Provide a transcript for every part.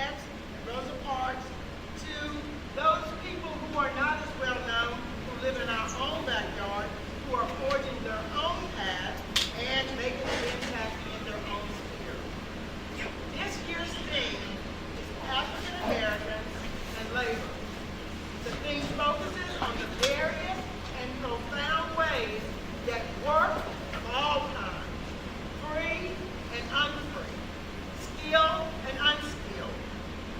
X and Rosa Parks, to those people who are not as well known, who live in our own backyard, who are forging their own path and making an impact in their own sphere. This year's theme is African Americans and labor. The theme focuses on the various and profound ways that work of all kinds, free and unfree, skilled and unskilled,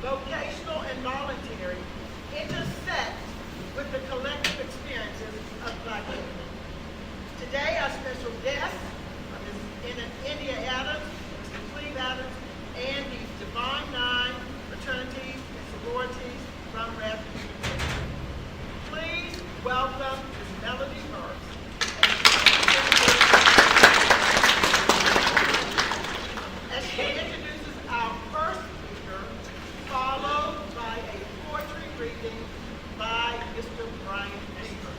vocational and voluntary, intersect with the collective experiences of Black people. Today, our special guests are Ms. India Adams, Mr. Cleve Adams, and the Divine Nine fraternities and sororities from Refuge. Please welcome Ms. Melody Burks. As she introduces our first speaker, followed by a poetry reading by Mr. Brian Baker.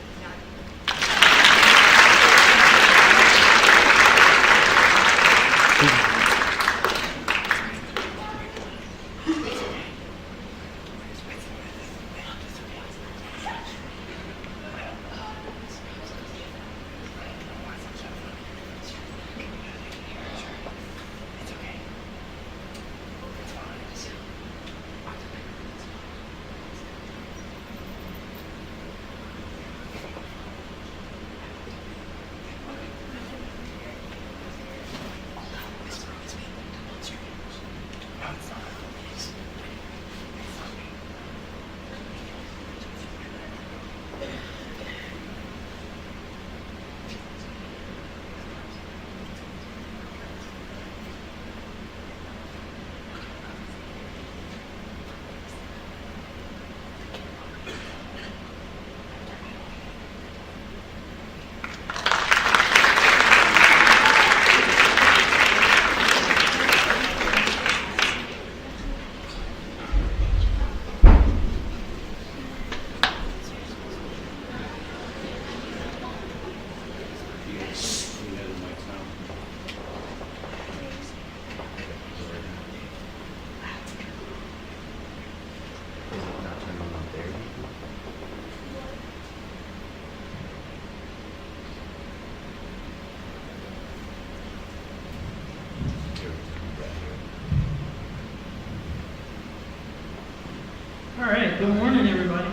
All right, good morning, everybody.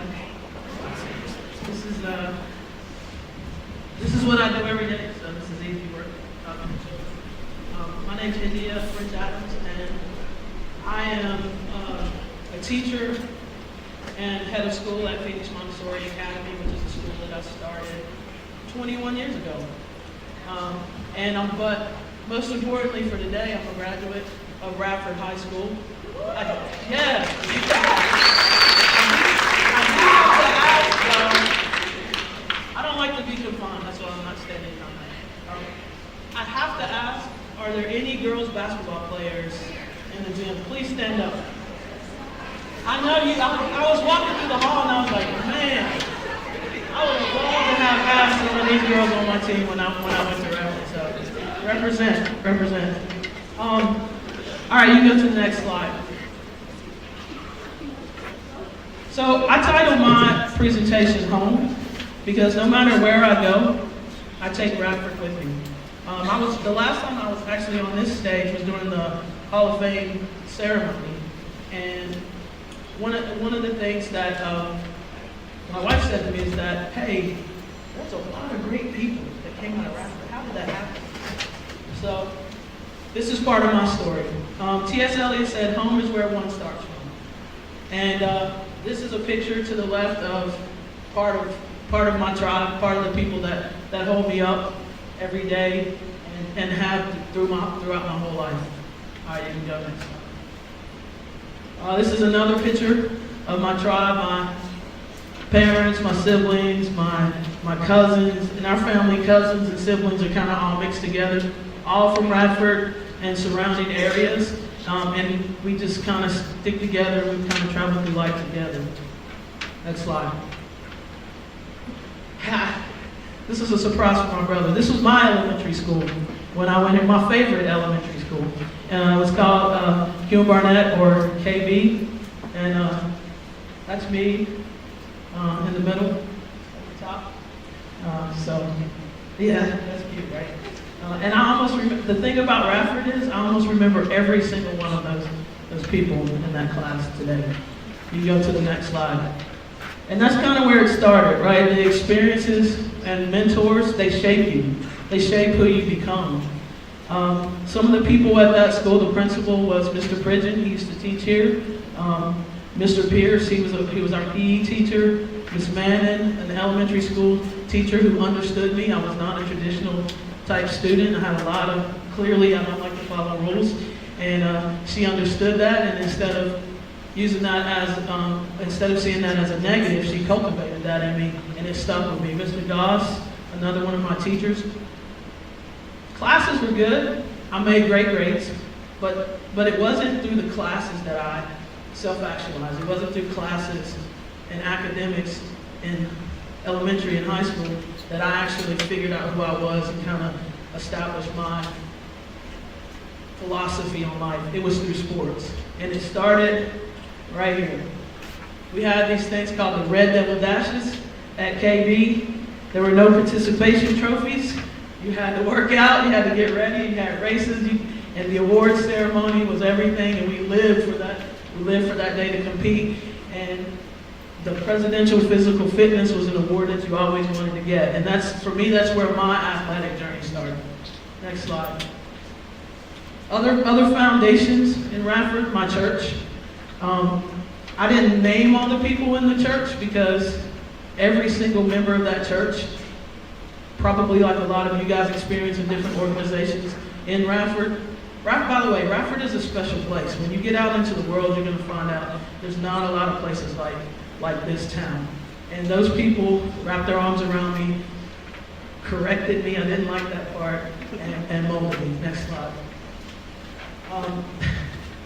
This is what I do every day, so this is easy work talking to children. My name is India Adams, and I am a teacher and head of school at Phoenix Montessori Academy, which is a school that I started 21 years ago. But most importantly for today, I'm a graduate of Radford High School. I don't like to be confined, that's why I'm not standing on that. I have to ask, are there any girls basketball players in the gym? Please stand up. I know you, I was walking through the hall and I was like, man, I would have loved to have half some of these girls on my team when I went to Radford, so represent. All right, you go to the next slide. So I titled my presentation Home, because no matter where I go, I take Radford with me. The last time I was actually on this stage was during the Hall of Fame ceremony, and one of the things that my wife said to me is that, hey, there's a lot of great people that came out of Radford. How did that happen? So this is part of my story. T.S. Eliot said, home is where one starts from. And this is a picture to the left of part of my tribe, part of the people that hold me up every day and have throughout my whole life. All right, you can go next slide. This is another picture of my tribe, my parents, my siblings, my cousins, and our family cousins and siblings are kind of all mixed together, all from Radford and surrounding areas. And we just kind of stick together, we kind of travel through life together. Next slide. This is a surprise for my brother. This was my elementary school when I went in, my favorite elementary school. It was called Hugh Barnett, or KB, and that's me in the middle, at the top. So, yeah, that's cute, right? And I almost the thing about Radford is I almost remember every single one of those people in that class today. You go to the next slide. And that's kind of where it started, right? The experiences and mentors, they shape you. They shape who you become. Some of the people at that school, the principal was Mr. Pridgeon. He used to teach here. Mr. Pierce, he was our PE teacher. Miss Mannon, an elementary school teacher who understood me. I was not a traditional type student. I had a lot of, clearly I don't like to follow rules. And she understood that, and instead of using that as, instead of seeing that as a negative, she cultivated that in me, and it stuck with me. Mr. Goss, another one of my teachers. Classes were good. I made great grades, but it wasn't through the classes that I self-actualized. It wasn't through classes and academics in elementary and high school that I actually figured out who I was and kind of established my philosophy on life. It was through sports. And it started right here. We had these things called the Red Devil Dashes at KB. There were no participation trophies. You had to work out, you had to get ready, you had races, and the awards ceremony was everything, and we lived for that. We lived for that day to compete. And the presidential physical fitness was an award that you always wanted to get. And that's, for me, that's where my athletic journey started. Next slide. Other foundations in Radford, my church. I didn't name all the people in the church because every single member of that church, probably like a lot of you guys experience in different organizations in Radford. By the way, Radford is a special place. When you get out into the world, you're going to find out there's not a lot of places like this town. And those people wrapped their arms around me, corrected me, I didn't like that part, and molded me. Next slide.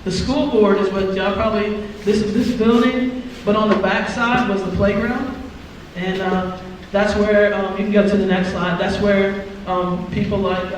The school board is what y'all probably, this is this building, but on the back side was the playground. And that's where, you can go to the next slide, that's where people like,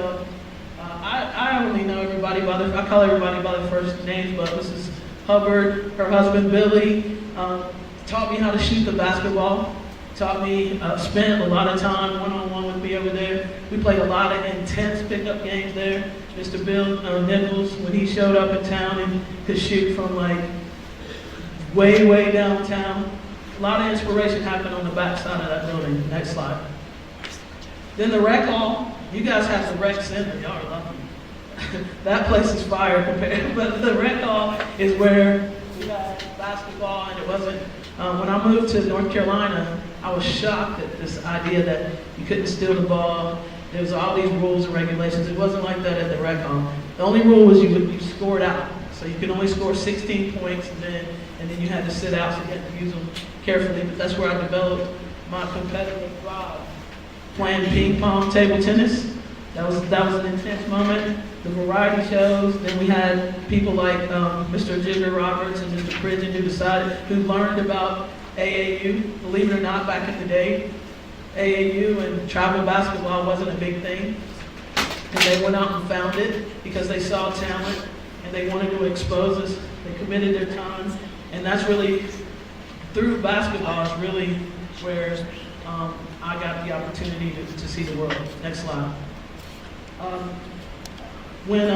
I only know everybody by their, I call everybody by their first names, but Mrs. Hubbard, her husband Billy, taught me how to shoot the basketball, taught me, spent a lot of time one-on-one with me over there. We played a lot of intense pickup games there. Mr. Bill Nichols, when he showed up in town and could shoot from like way, way downtown. A lot of inspiration happened on the back side of that building. Next slide. Then the rec hall, you guys have the rec center, y'all are lucky. That place is fire compared, but the rec hall is where we had basketball, and it wasn't, when I moved to North Carolina, I was shocked at this idea that you couldn't steal the ball. There was all these rules and regulations. It wasn't like that at the rec hall. The only rule was you scored out. So you could only score 16 points, and then you had to sit out, so you had to use them carefully. But that's where I developed my competitive drive. Playing ping pong, table tennis. That was an intense moment. The variety shows. Then we had people like Mr. Jigger Roberts and Mr. Pridgeon who learned about AAU. Believe it or not, back in the day, AAU and travel basketball wasn't a big thing. And they went out and found it because they saw talent and they wanted to expose us. They committed their time. And that's really, through basketball, is really where I got the opportunity to see the world. Next slide. When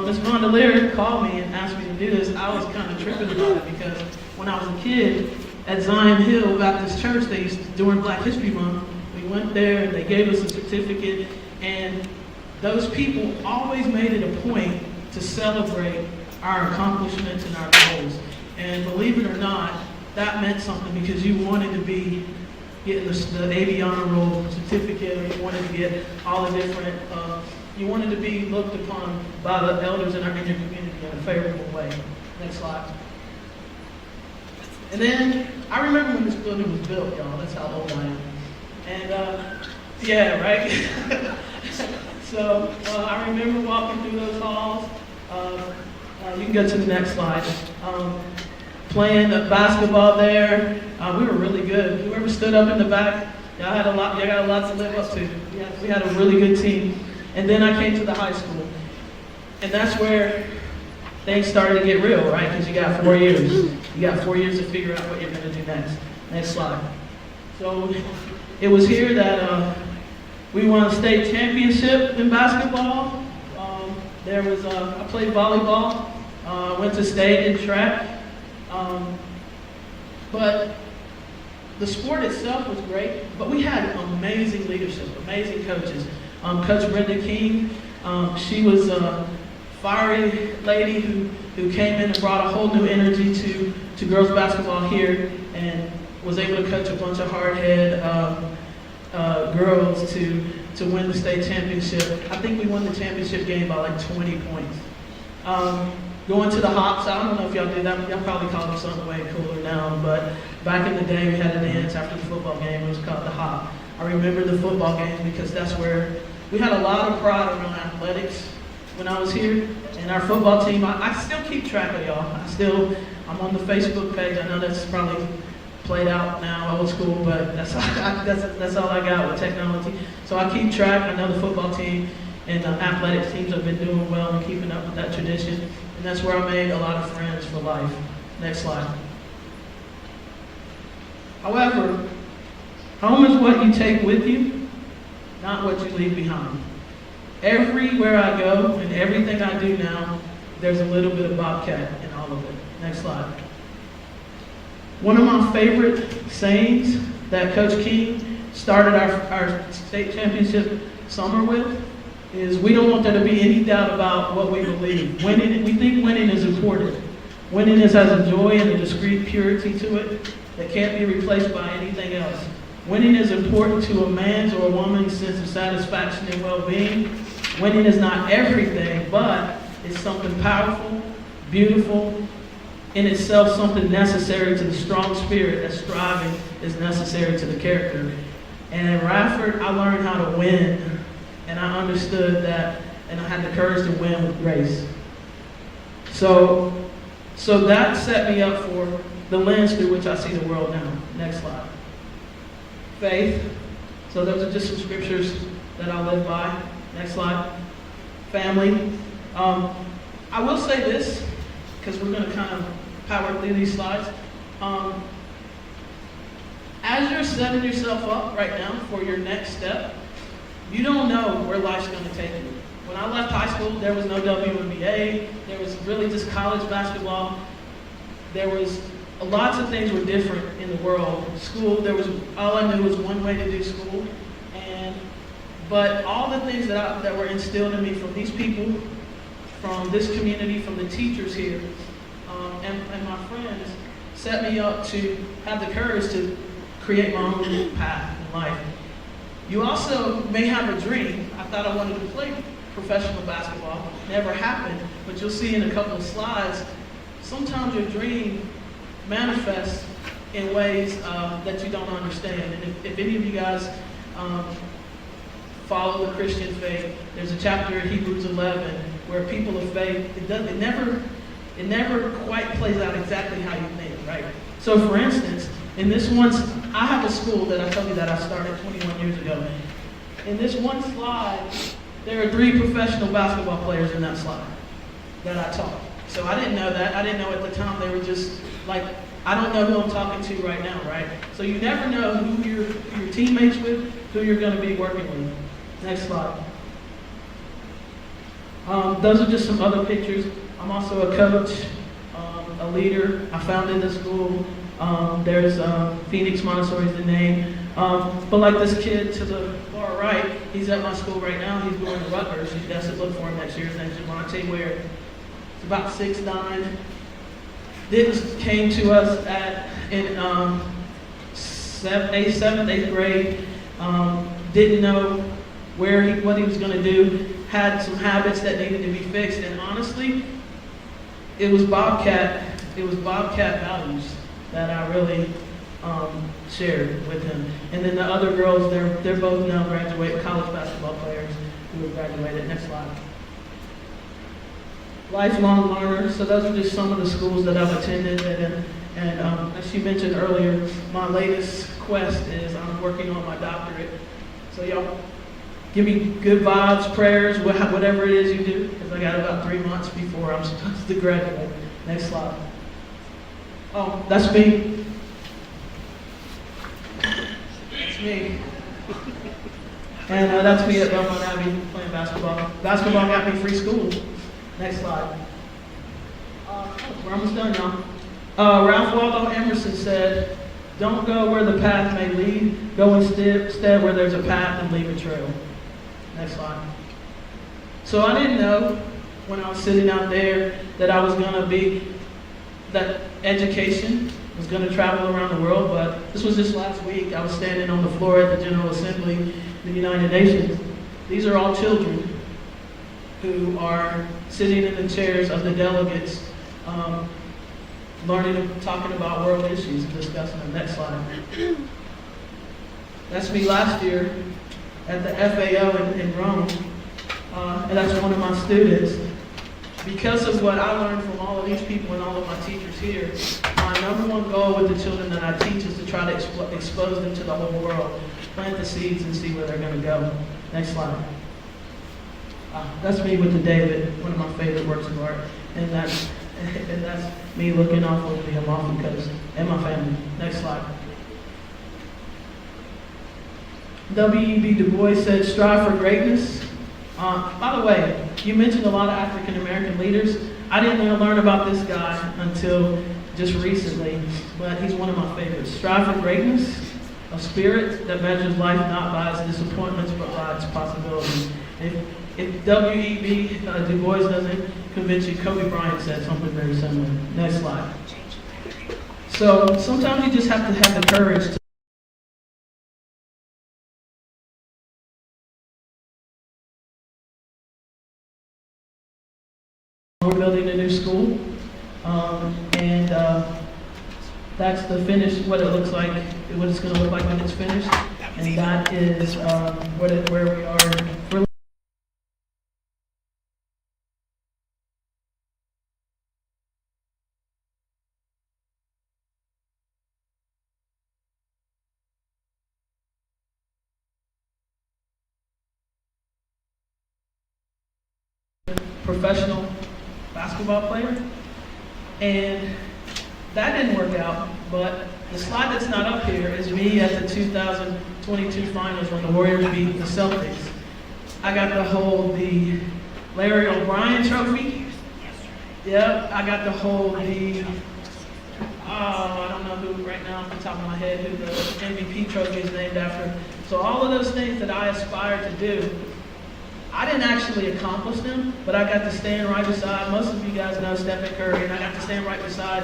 Ms. Mondelier called me and asked me to do this, I was kind of tripping about it because when I was a kid at Zion Hill Baptist Church, they used to, during Black History Month, we went there and they gave us a certificate, and those people always made it a point to celebrate our accomplishments and our goals. And believe it or not, that meant something because you wanted to be getting the AV Honor Roll certificate, or you wanted to get all the different, you wanted to be looked upon by the elders in your community in a favorable way. Next slide. And then, I remember when this building was built, y'all. That's how old I am. And, yeah, right? So, I remember walking through those halls. You can go to the next slide. Playing basketball there. We were really good. Whoever stood up in the back, y'all got a lot to live up to. We had a really good team. And then I came to the high school. And that's where things started to get real, right? Because you got 4 years. You got 4 years to figure out what you're going to do next. Next slide. So it was here that we won a state championship in basketball. I played volleyball, went to state in track. But the sport itself was great, but we had amazing leadership, amazing coaches. Coach Brenda King, she was a fiery lady who came in and brought a whole new energy to girls basketball here and was able to coach a bunch of hard-head girls to win the state championship. I think we won the championship game by like 20 points. Going to the hops, I don't know if y'all did that, y'all probably call them something way cooler now, but back in the day we had a dance after the football game, it was called the hop. I remember the football game because that's where we had a lot of pride around athletics when I was here. And our football team, I still keep track of y'all. I'm on the Facebook page. I know that's probably played out now, old school, but that's all I got with technology. So I keep track. I know the football team and the athletics teams have been doing well and keeping up with that tradition. And that's where I made a lot of friends for life. Next slide. However, home is what you take with you, not what you leave behind. Everywhere I go and everything I do now, there's a little bit of Bobcat in all of it. Next slide. One of my favorite sayings that Coach King started our state championship summer with is, we don't want there to be any doubt about what we believe. We think winning is important. Winning has a joy and a discreet purity to it that can't be replaced by anything else. Winning is important to a man's or a woman's sense of satisfaction and well-being. Winning is not everything, but it's something powerful, beautiful, in itself something necessary to the strong spirit that striving is necessary to the character. And in Radford, I learned how to win, and I understood that, and I had the courage to win with grace. So that set me up for the lens through which I see the world now. Next slide. Faith. So those are just some scriptures that I live by. Next slide. Family. I will say this, because we're going to kind of power through these slides. As you're setting yourself up right now for your next step, you don't know where life's going to take you. When I left high school, there was no WNBA. There was really just college basketball. There was lots of things were different in the world. School, all I knew was one way to do school. But all the things that were instilled in me from these people, from this community, from the teachers here, and my friends, set me up to have the courage to create my own path in life. You also may have a dream. I thought I wanted to play professional basketball. Never happened, but you'll see in a couple of slides, sometimes your dream manifests in ways that you don't understand. And if any of you guys follow the Christian faith, there's a chapter in Hebrews 11 where people of faith, it never quite plays out exactly how you think, right? So for instance, in this one, I have a school that I told you that I started 21 years ago. In this one slide, there are 3 professional basketball players in that slide that I taught. So I didn't know that. I didn't know at the time they were just like, I don't know who I'm talking to right now, right? So you never know who your teammates with, who you're going to be working with. Next slide. Those are just some other pictures. I'm also a coach, a leader. I founded the school. There's Phoenix Montessori is the name. But like this kid to the far right, he's at my school right now. He's going to Rutgers. You guys should look for him next year. His name's Javante Ware. He's about 6'9". Came to us in 7th, 8th grade. Didn't know what he was going to do. Had some habits that needed to be fixed, and honestly, it was Bobcat values that I really shared with him. And then the other girls, they're both now college basketball players who have graduated. Next slide. Lifelong learner. So those are just some of the schools that I've attended, and as she mentioned earlier, my latest quest is I'm working on my doctorate. So y'all, give me good vibes, prayers, whatever it is you do, because I got about 3 months before I'm supposed to graduate. Next slide. Oh, that's me. That's me. And that's me at Belmont Abbey playing basketball. Basketball got me free school. Next slide. We're almost done, y'all. Ralph Waldo Emerson said, "Don't go where the path may lead. Go instead where there's a path and leave a trail." Next slide. So I didn't know when I was sitting out there that I was going to be, that education was going to travel around the world, but this was just last week. I was standing on the floor at the General Assembly of the United Nations. These are all children who are sitting in the chairs of the delegates, learning and talking about world issues and discussing them. Next slide. That's me last year at the FAO in Rome, and that's one of my students. Because of what I learned from all of these people and all of my teachers here, my number one goal with the children that I teach is to try to expose them to the whole world, plant the seeds and see where they're going to go. Next slide. That's me with the David, one of my favorite works of art, and that's me looking off over the Amalfi Coast and my family. Next slide. W.E.B. Du Bois said, "Strive for greatness." By the way, you mentioned a lot of African American leaders. I didn't learn about this guy until just recently, but he's one of my favorites. Strive for greatness, a spirit that measures life not by its disappointments but by its possibilities. If W.E.B. Du Bois doesn't convince you, Kobe Bryant said something very similar. Next slide. So sometimes you just have to have the courage to we're building a new school, and that's the finish, what it looks like, what it's going to look like when it's finished, and that is where we are. We're professional basketball player, and that didn't work out, but the slide that's not up here is me at the 2022 finals when the Warriors beat the Celtics. I got to hold the Larry O'Brien trophy. Yep, I got to hold the, I don't know who right now off the top of my head, who the MVP trophy is named after. So all of those things that I aspired to do, I didn't actually accomplish them, but I got to stand right beside, most of you guys know Stephen Curry, and I got to stand right beside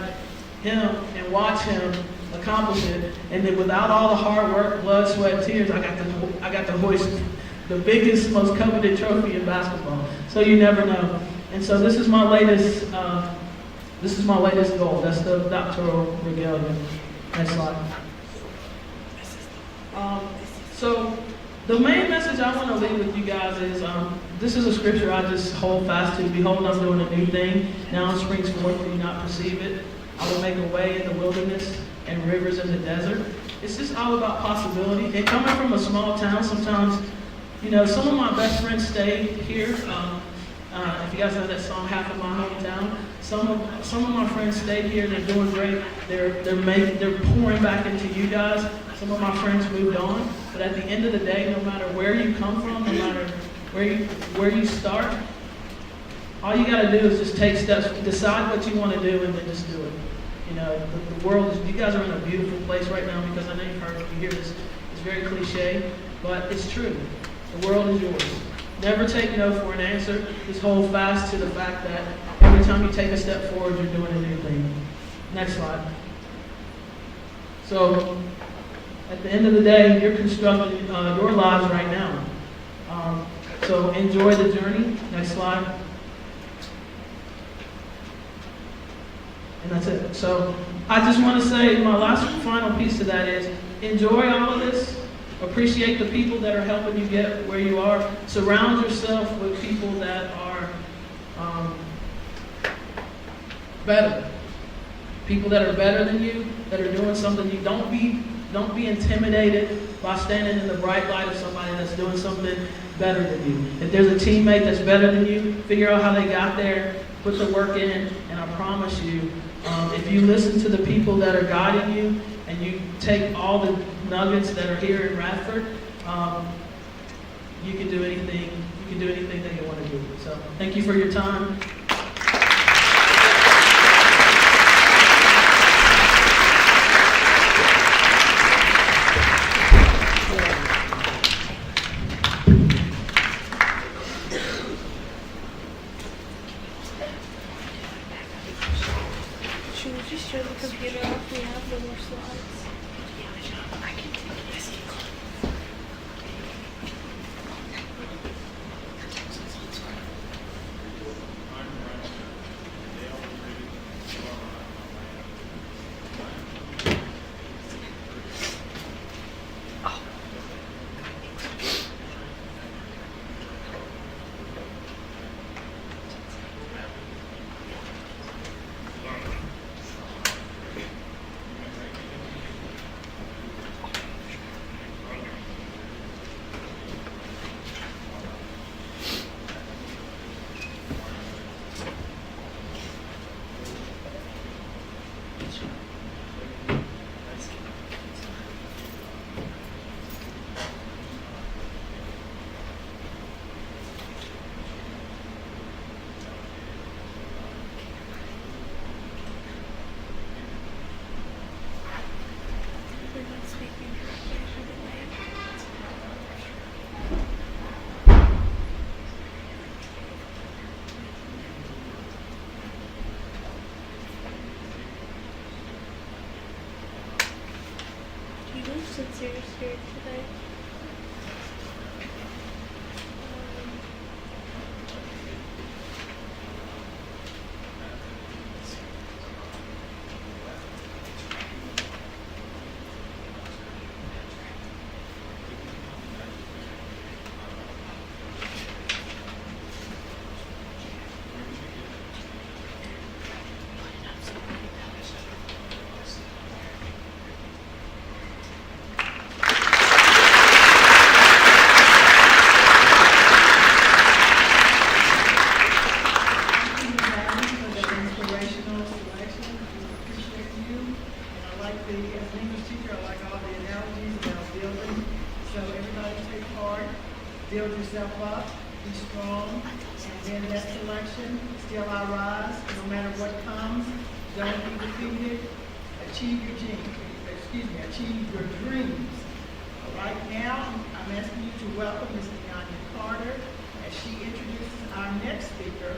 him and watch him accomplish it. And then without all the hard work, blood, sweat, tears, I got to hoist the biggest, most coveted trophy in basketball. So you never know. And so this is my latest goal. That's the doctoral regalia. Next slide. So the main message I want to leave with you guys is, this is a scripture I just hold fast to. Behold, I'm doing a new thing. Now it springs forth, do you not perceive it? I will make a way in the wilderness and rivers in the desert. It's just all about possibility. And coming from a small town, sometimes, you know, some of my best friends stay here. If you guys know that song, Half of My Hometown, some of my friends stayed here. They're doing great. They're pouring back into you guys. Some of my friends moved on, but at the end of the day, no matter where you come from, no matter where you start, all you got to do is just take steps, decide what you want to do, and then just do it. You know, the world is, you guys are in a beautiful place right now, because I know you've heard, you hear this, it's very cliche, but it's true. The world is yours. Never take no for an answer. Just hold fast to the fact that every time you take a step forward, you're doing a new thing. Next slide. So, at the end of the day, you're constructing your lives right now. So enjoy the journey. Next slide. And that's it. So I just want to say my last final piece to that is enjoy all of this. Appreciate the people that are helping you get where you are. Surround yourself with people that are better. People that are better than you, that are doing something. You don't be intimidated by standing in the bright light of somebody that's doing something better than you. If there's a teammate that's better than you, figure out how they got there, put the work in, and I promise you, if you listen to the people that are guiding you and you take all the nuggets that are here in Radford, you can do anything. You can do anything that you want to do. So thank you for your time. Should we just show the computer off? We have no more slides. I can take this. We're not speaking correctly for the way. Do you know Sincere's here today? Build yourself up, be strong, and then that selection, still I rise, no matter what comes, don't be defeated, achieve your achieve your dreams. Right now, I'm asking you to welcome Ms. Deanya Carter as she introduces our next speaker,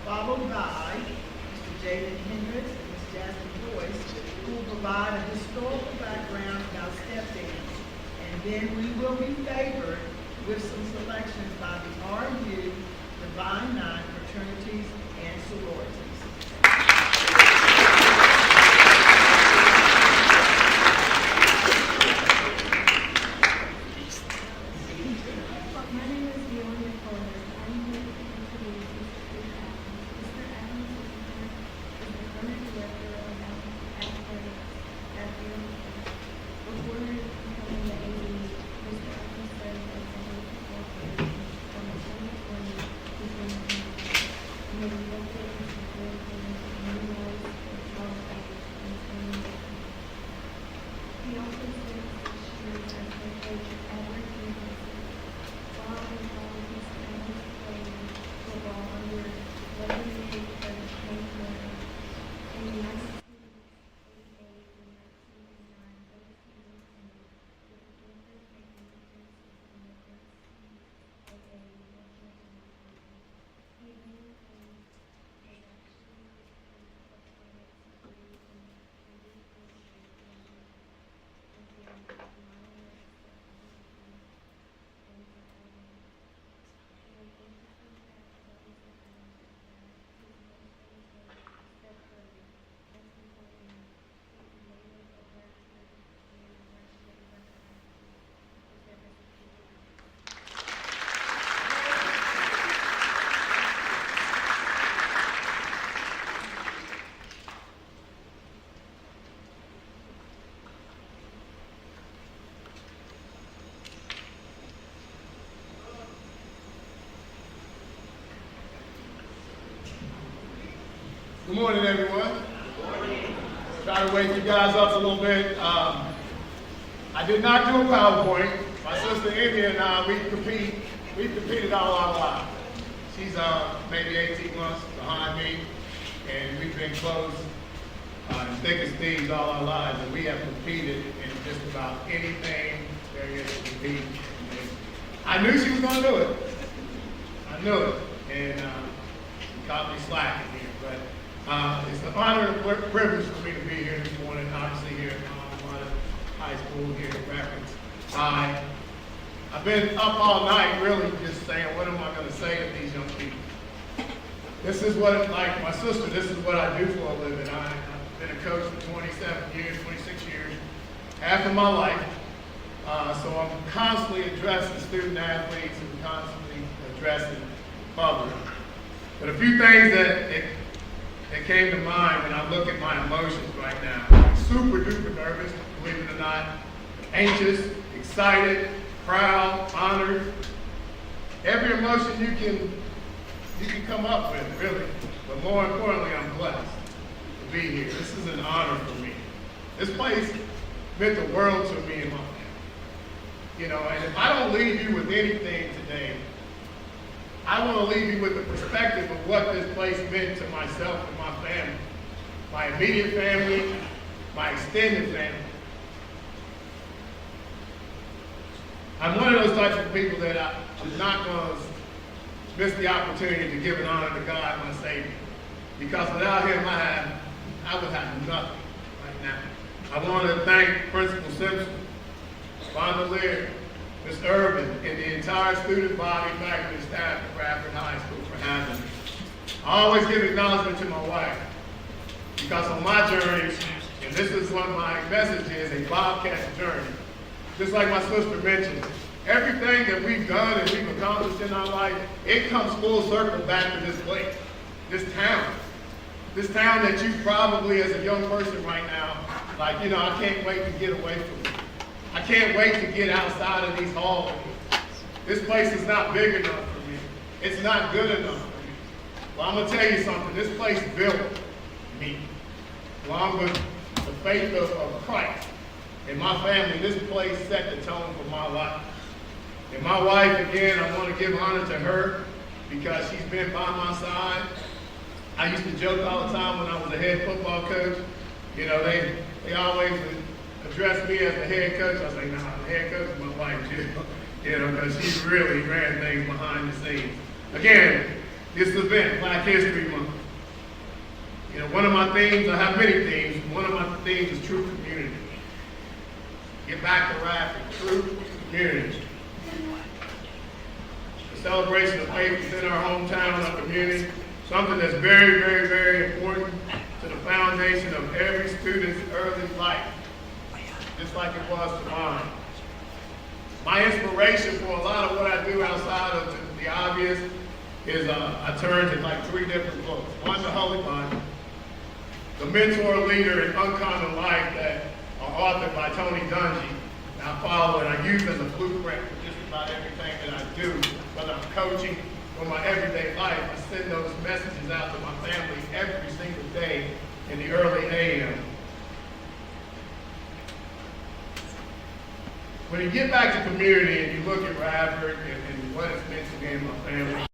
followed by Mr. Jaden Hendricks and Ms. Jasmine Boyce, who will provide a historical background about step dance. And then we will be favored with some selections by the RU, Divine Nine fraternities and sororities. My name is Deonia Fuller. I'm here to introduce Mr. Adams. Mr. Adams is the current director of athletics at WRHS. Before becoming the AD, Mr. Adams served as the head football coach from 2020 to 2021. And he was located in morning, everyone. Try to wake you guys up a little bit. I did not do a PowerPoint. My sister India and I, we've competed all our lives. She's maybe 18 months behind me, and we've been close and thick as thieves all our lives, and we have competed in just about anything there is to compete. And I knew she was going to do it. I knew it, and she caught me slacking here. But it's an honor and a privilege for me to be here this morning, obviously here at Mount High School here at Rapids High. I've been up all night really just saying, what am I going to say to these young people? This is what, like my sister, this is what I do for a living. I've been a coach for 27 years, 26 years, half of my life. So I'm constantly addressing student athletes and constantly addressing public. But a few things that came to mind when I look at my emotions right now. I'm super duper nervous, believe it or not, anxious, excited, proud, honored. Every emotion you can come up with, really. But more importantly, I'm blessed to be here. This is an honor for me. This place meant the world to me and my family. You know, and if I don't leave you with anything today, I want to leave you with the perspective of what this place meant to myself and my family, my immediate family, my extended family. I'm one of those types of people that I'm not going to miss the opportunity to give an honor to God, my Savior. Because without Him, I would have nothing right now. I want to thank Principal Simpson, Bondelier, Ms. Urban, and the entire student body, faculty, staff at Bradford High School for having me. I always give acknowledgement to my wife, because on my journey, and this is what my message is, a Bobcat's journey. Just like my sister mentioned, everything that we've done and we've accomplished in our life, it comes full circle back to this place, this town. This town that you probably, as a young person right now, like, you know, I can't wait to get away from it. I can't wait to get outside of these halls. This place is not big enough for me. It's not good enough for me. Well, I'm going to tell you something. This place built me. Along with the faith of Christ and my family, this place set the tone for my life. And my wife, again, I want to give honor to her because she's been by my side. I used to joke all the time when I was a head football coach. You know, they always would address me as the head coach. I was like, nah, the head coach is my wife, too. You know, because she really ran things behind the scenes. Again, this event, Black History Month. You know, one of my themes, I have many themes. One of my themes is true community. Get back to rapping, true community. The celebration of faith within our hometown and our community, something that's very, very, very important to the foundation of every student's early life, just like it was to mine. My inspiration for a lot of what I do outside of the obvious is I turn to like 3 different books. One, the Holy Bible, The Mentor, Leader, and Uncommon Life that are authored by Tony Dungy. And I follow and I use as a blueprint for just about everything that I do, whether I'm coaching or my everyday life. I send those messages out to my family every single day in the early a.m. When you get back to community and you look at Radford and what it's meant to me and my family,